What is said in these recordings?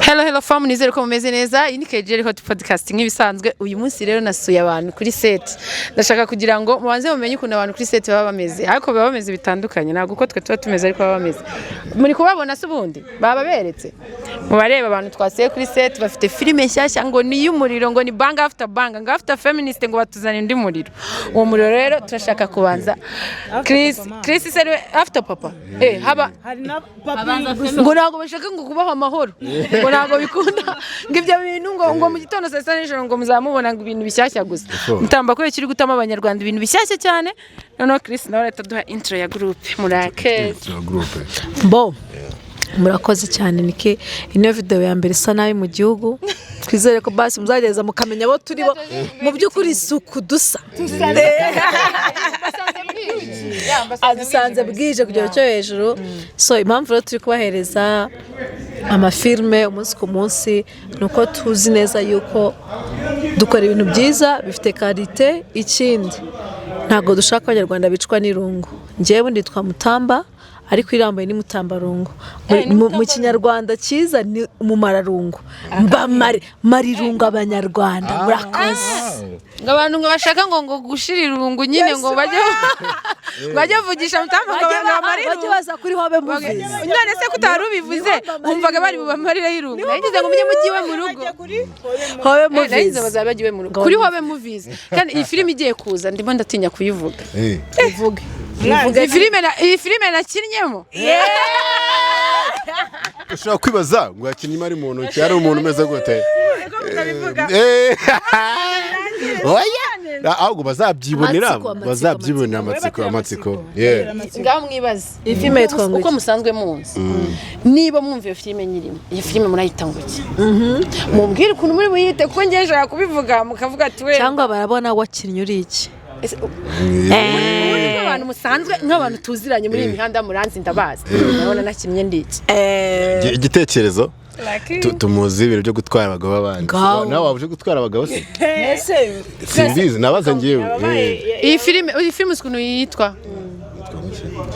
Hello fam, nizere ko mumeze neza. Iyi ni KJ Hot Podcast nk'ibisanzwe. Uyu munsi rero nasuye abantu kuri set. Ndashaka kugira ngo mubanze mumenye ukuntu abantu kuri set baba bameze. Ariko baba bameze bitandukanye. Ntabwo uko twe tuba tumeze ariko baba bameze. Muri kubabona se ubundi baba beretse. Mubareba abantu twasiye kuri set bafite filime nshyashya ngo ni y'umuriro, ngo ni bang after bang, ngo after feminist, ngo batuzana indi muriro. Uwo muriro rero turashaka kubanza. Chris serwe after papa. Haba ngo ntabwo bashaka ngo kubaho amahoro. Ngo ntabwo bikunda ngo ibyo bintu ngo mu gitondo saa sita n'ijoro ngo muzamubona ngo ibintu bishyashya gusa. Mutamba ko kiri gutama abanyarwanda ibintu bishyashya cyane. Noneho Chris nawe leta duha intro ya group murake. Bo murakoze cyane nike ino video ya mbere isa nabi mu gihugu. Twizere ko basi muzageza mukamenya abo turi bo mu by'ukuri isuku dusa. Adusanze bwije kugera cyo hejuru. So impamvu rero turi kubahereza amafilme umunsi ku munsi nuko tuzi neza yuko dukora ibintu byiza bifite karite. Ikindi ntago dushaka abanyarwanda bicwa n'irungu. Ngewe nditwa Mutamba ariko irambaye ni Mutambarungu. Mu kinyarwanda cyiza ni umumararungu. Marirungu abanyarwanda murakoze. Ngabantu ngo bashaka ngo gushira irungu nyine ngo bajye vugisha Mutamba ngo bajye baza kuri hobe muvize. None se kutarubivuze umvaga bari bubamarire y'irungu. Nagize ngo mujye mugiwe mu rugo. Hobe muvize. Nagize bazabagiwe mu rugo. Kuri hobe muvize. Kandi iyi filime igiye kuza ndimo ndatinya kuyivuga. Ivuge. Iyi filime nakinyemo. Ushaka kwibaza ngo yakinnye ari mu ntoki ari umuntu umeze gute? Oya ahubwo bazabyibonera amatsiko. Ngaho mwibaze iyi filime yitwa ngo uko musanzwe munsi. Niba mwumva iyo filime nyirimo iyi filime murayita ngo iki? Mumbwire ukuntu muri buyite kuko ngiye nshaka kubivuga mukavuga ati we cyangwa barabona wakinnye uri iki. Abantu musanzwe nk'abantu tuziranye muri imihanda muranzi ndabazi. Nabona nakinnye ndiki. Igitekerezo tumuzi ibintu byo gutwara abagabo abandi. Nawe wabuje gutwara abagabo se? Simbizi nabaza ngiyewe. Iyi filime ukuntu yitwa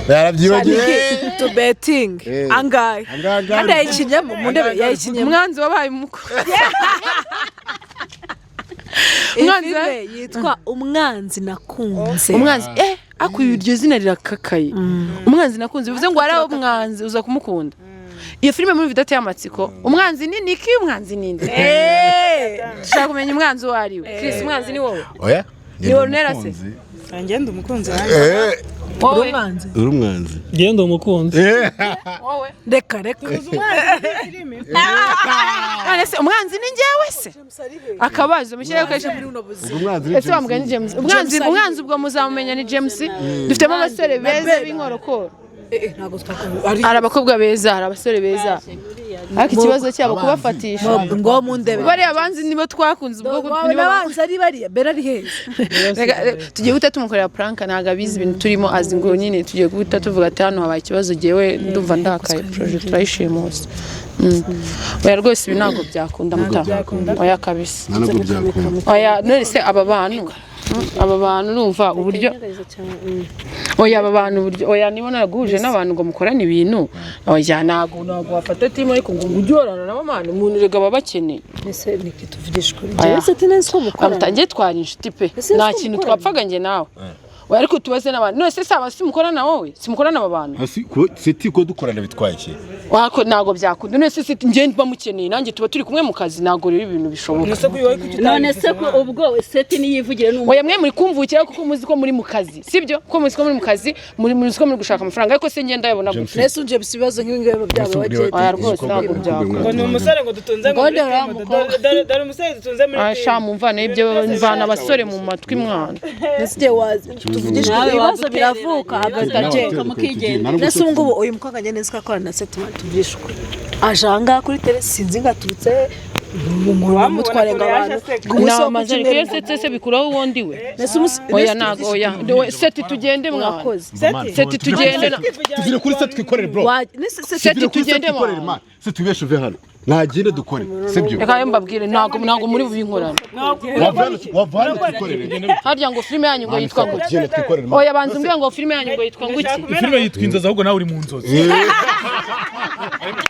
yarabyibagiye to betting angahe kandi yayikinyemo mu ndebe yayikinyemo umwanzi wabaye umuko. Umwanzi yitwa umwanzi nakunze. Umwanzi akuye iryo zina rirakakaye. Umwanzi nakunze bivuze ngo ari umwanzi uza kumukunda. Iyo filime muri video y'amatsiko umwanzi ni Niki umwanzi ninde? Shaka kumenya umwanzi wari we. Chris umwanzi ni wowe. Oya ni wowe nerase. Ngende umukunzi wanjye. Uri umwanzi. Ngende umukunzi. Wowe. Reka. Nese umwanzi ni njyewe se. Akabazo mushyire kwesha muri uno buzi. Ese bamugana ni James. Umwanzi ubwo muzamumenya ni James. Dufitemo abasore beza b'inkorokoro. Ntago twakora. Ari abakobwa beza, ari abasore beza. Ariko ikibazo cyabo kubafatisha. Ngo mu ndebe. Bari abanzi nibo twakunze ubwo nibo abanzi ari bariya bera ari heza. Tugiye guta tumukorera prank ntaga abizi ibintu turimo azi ngo nyine tugiye guta tuvuga ati hano habaye ikibazo giyewe ndumva ndakaye project turayishimuse. Oya rwose ibi ntago byakunda Mutamba. Oya kabisa. Ntabwo byakunda. Oya none se aba bantu urumva uburyo oya aba bantu uburyo oya nibona naguje n'abantu ngo mukorane ibintu oya ntago wafata timo ariko ngo ujyorana n'abamana umuntu rega babakeneye. Ese niki tuvugisha kuri James tinese ko mukora amutangiye twara inshuti pe nta kintu twapfaga nge nawe. Oya ariko tubaze n'abantu none se saba simukorana wowe simukorana aba bantu seti ko dukorana bitwaye iki? Wako ntago byakunda none se seti nge bamukeneye nanjye tuba turi kumwe mu kazi ntago rero ibintu bishoboka. None se ko ubwo seti niyivugire n'umuntu. Oya mwe muri kumvukira kuko muzi ko muri mu kazi sibyo ko muzi ko muri mu kazi muri ko muri gushaka amafaranga ariko se ngenda yabona gute. Nese unje bibazo nk'ingabo byabo bagiye. Oya rwose ntago byakunda. Ngo ni umusore ngo dutunze ngo dore umusore dutunze muri. Asha mumvana ibyo mvana abasore mu matwi mwana. Nese wazi tuvugishwe ibibazo biravuka hagataje mukigenda. Nese ngubu uyu mukanganye neza ko na settlement tuvugishwe ajanga kuri tele sinzi ngaturutse mutwarenga abantu n'amaze kwese se bikuraho wondi we. Oya nago oya seti tugende mwakoze seti tugende tugire kuri seti twikorere bro. Seti tugende mwa seti tubeshuve hano nagire dukore sibyo. Reka mbabwire ntago muri bubinkorana. Wavana twikorere. Harya ngo filime yanyu ngo yitwa ngo oya banze mbwira ngo filime yanyu ngo yitwa ngo iki? Filime yitwa Inzozi ahubwo nawe uri mu nzozi.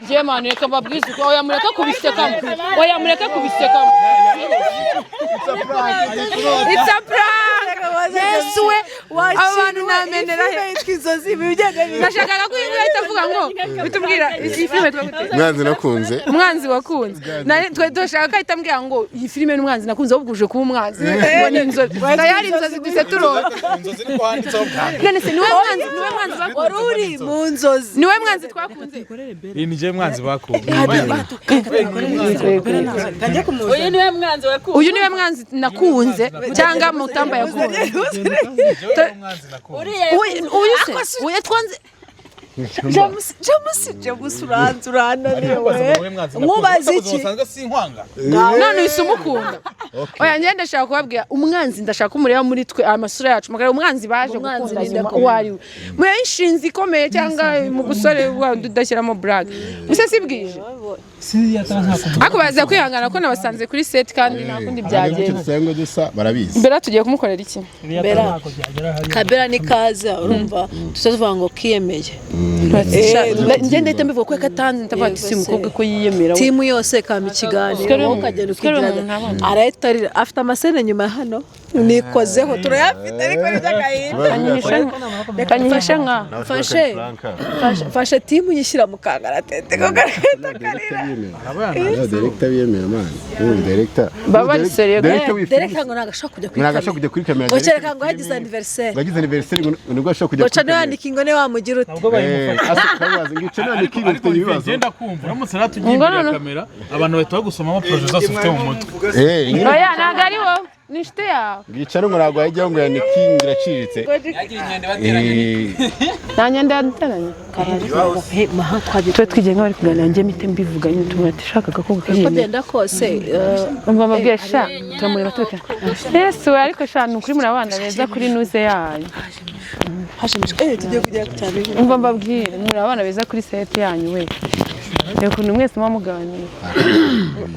je manu reka mbabwize uko oya mureka kubisekamo it's a prank yes we abantu namenera twizozi bibijyanye nashakaga ko ingo itavuga ngo bitubwira iyi filime umwanzi nakunze umwanzi wakunze twe dushaka itambwira ngo iyi filime n'umwanzi nakunze ubwuje kuba umwanzi ngo ni inzozi tayari inzozi duse turota inzozi ni kwanditseho bwangu none se niwe mwanzi waruri mu nzozi niwe mwanzi twakunze iyi ni je mwanzi bakunze uyu niwe mwanzi uyu niwe mwanzi wakunze nakunze cyangwa mutamba yakunze uyu twanze James uranzurana niwe mubaze iki none usumukunda oya ngende ndashaka kubabwira umwanzi ndashaka umureba muri twe amasura yacu mugare umwanzi baje gukunda nyuma uwari we inshinzi ikomeye cyangwa mu gusore udashyiramo brag mise sibwije ako baza kwihangana ko nabasanze kuri set kandi nakundi byagenze tusengo dusa barabizi mbere tugiye kumukorera iki Bera kabera ni kaza urumva tuzavuga ngo kiyemeye ngende ndahita mbivuga ko katanze ndavuga ati si umukobwa ko yiyemera timu yose kama ikiganiro ukagenda ukigira arahita afite amasene nyuma hano nikozeho turayafite ariko kanyihisha nka fashe timu yishyira mu kangaratete ko kareta karira director biyemera man director baba ari serieux dereka ngo nagashaka kujya kuri kamera ngo cyereka ngo hagize anniversaire nibwo ashaka kujya baca nandika ngo ne wamugira uti kabaza ngice nandika ibintu ibibazo genda kumva uramutse natugiye kamera abantu bahita bagusomamo projet zose ufite mu mutwe oya ntago ari wowe ni inshuti yawe ngice ngo ntabwo yajyaho ngo yanikingira aciriritse nta nyenda yaduteranye twe twigiye nk'abari kuganira njye mite mbivuga nyine tumwe ati shaka agakobwa uko byenda kose umva mabwiye sha turamureba tuke yesu ariko sha ni ukuri muri abana beza kuri nuze yanyu hashimishwe tugiye kujya cyane umva mbabwire muri abana beza kuri set yanyu we reka ni mwese muganira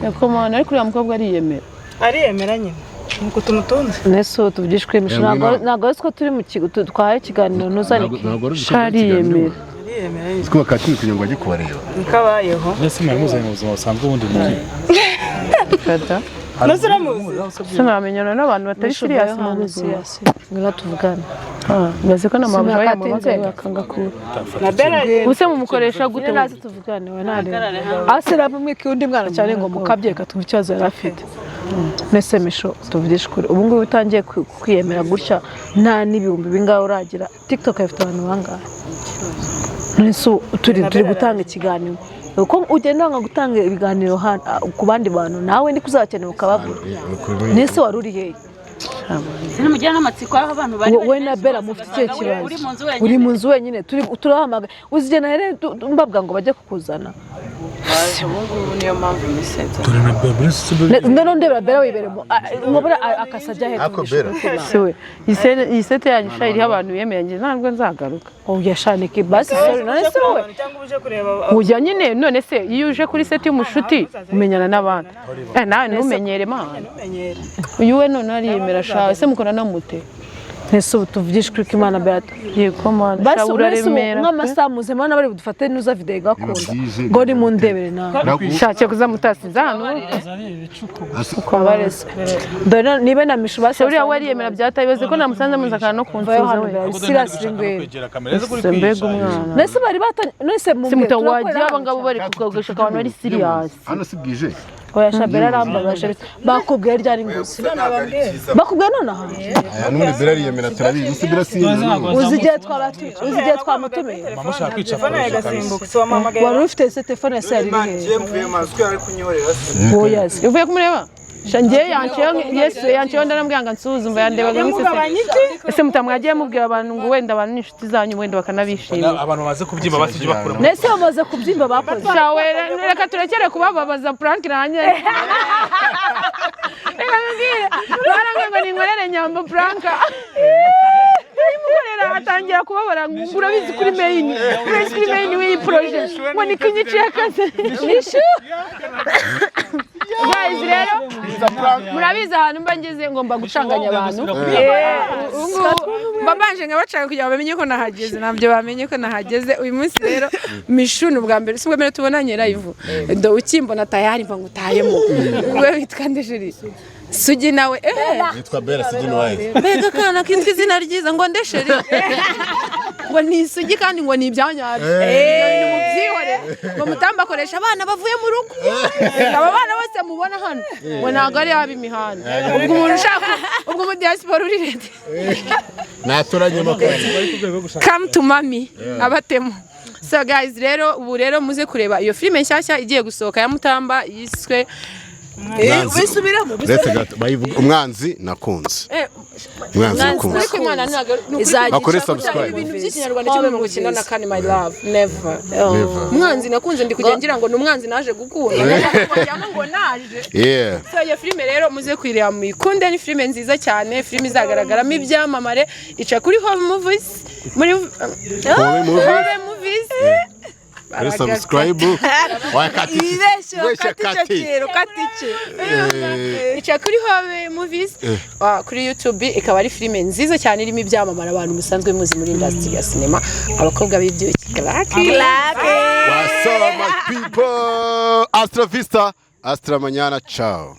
reka mwana ariko uriya mukobwa ariyemera nyine nuko tumutunze neso tuvugishwe ntabwo ari two turi mu kigo twahaye ikiganiro ntuzanike shariyemera siko bakaturi kugira ngo bajye kubareba nikabayeho mbese mwari muzanye mu buzima busanzwe ubundi muri fata sinamenyana n'abantu batari serious mu buzima ngura tuvugana baze ko namabuja yamubaza bakanga kura na bera use mumukoresha gute nazi tuvugane we nare asira bamwe undi mwana cyane ngo mukabye katumva ikibazo yari afite nese misho tuvugishwe ubu ngubu utangiye kwiyemera gutya nta n'ibihumbi bingahe uragira TikTok ifite abantu bangahe neso turi gutanga ikiganiro uko ugenda nga gutanga ibiganiro ku bandi bantu nawe ndi kuzakenera ukababura nese waruri hehe sinamujyana n'amatsiko aho abantu bari we na Bella mufite icyo kibazo uri mu nzu wenyine turahamaga uzigena rero mbabwa ngo bajye kukuzana niyo mpamvu misetse none ndebera Bella wiberemo ngobora akasajya hehe ako Bella siwe iyi sete yanyu sha iriho abantu yemeranye ntabwo nzagaruka oya shanike basi sorry none se we cyangwa uje kureba ujya nyine none se iyo uje kuri sete y'umushuti umenyana n'abandi nawe ntumenyere mana uyu we none ariyemera sha ese mukora namute nese ubu tuvugishwe ko Imana Beata yego mana sha uraremera nk'amasaha muzemana bari budufate nuza video igakunda ngo ni mu ndebere nawe shake kuzamutasiza hano ukabarese dore nibe na mishu basi uriya wariyemera byatabibaze ko namusanze muzakana no kunsuza we sirasire ngwe mbega umwana nese bari batanye nese mu simuta wagiye abangabo bari kukogesha abantu bari serious hano si bwije oya shabera rambabaje bakubwiye ryari nguzi bakubwiye none aha n'undi Bella ariyemera turabizi si Bella sinzi uzigiye twamutumiye mama ushaka kwica fana yagasimbuka so mamagaye wari ufite se telefone ya sari ngiye mvuye mazwi ari kunyorera oya uvuye kumureba shangiye yanciye ndanambwira ngo nsuzumva yandebaga ese mutamwagiye mubwira abantu ngo wenda abantu n'inshuti zanyu wenda bakanabishimira abantu baze kubyimba basije bakura nese bamaze kubyimba bakoze shawe reka turekere kubababaza prank nanjye reka mbwira barangiye ngo ninkorere nyambo prank mukorera arongera atangira kubabara ngo urabizi kuri main w'iyi projet ngo ni kinyici akaze nishu guys rero murabizi ahantu mba ngeze ngomba gucanganya abantu mbabanje nkabacanga kugira ngo bamenye ko nahageze nabyo bamenye ko nahageze uyu munsi rero mishunu bwa mbere sibwo mbere tubonanye live ndo ukimbona tayari mva ngutayemo we witwa ndesheri Sugi nawe yitwa Bella Sugi nawe mbega kana kitwa izina ryiza ngo ndesheri ngo ni Sugi kandi ngo ni ibyanyabyo ni mubyihore ngo mutamba akoresha abana bavuye mu rugo aba bana bose mubona hano ngo ntago ari ab'imihanda ubwo umuntu ushaka ubwo mu diaspora uri ready naturanye makuru come to mami abatemo. So guys rero ubu rero muze kureba iyo filime nshyashya igiye gusohoka ya Mutamba yiswe bisubiramo umwanzi nakunze umwanzi nakunze akore subscribe ibintu by'ikinyarwanda cyo mu gukina na kane my love never umwanzi nakunze ndi kugira ngo numwanzi naje gukunda ngo naje so iyo filime rero muze kwireba muyikunde ni filime nziza cyane filime izagaragaramo ibyamamare ica kuri home movies muri home movies subscribe ica kuri Home Movies kuri YouTube ikaba ari filime nziza cyane irimo ibyamamara abantu musanzwe muzi muri industry ya cinema abakobwa b'ibyuki claque what's up my people Astra Vista Astra Mañana ciao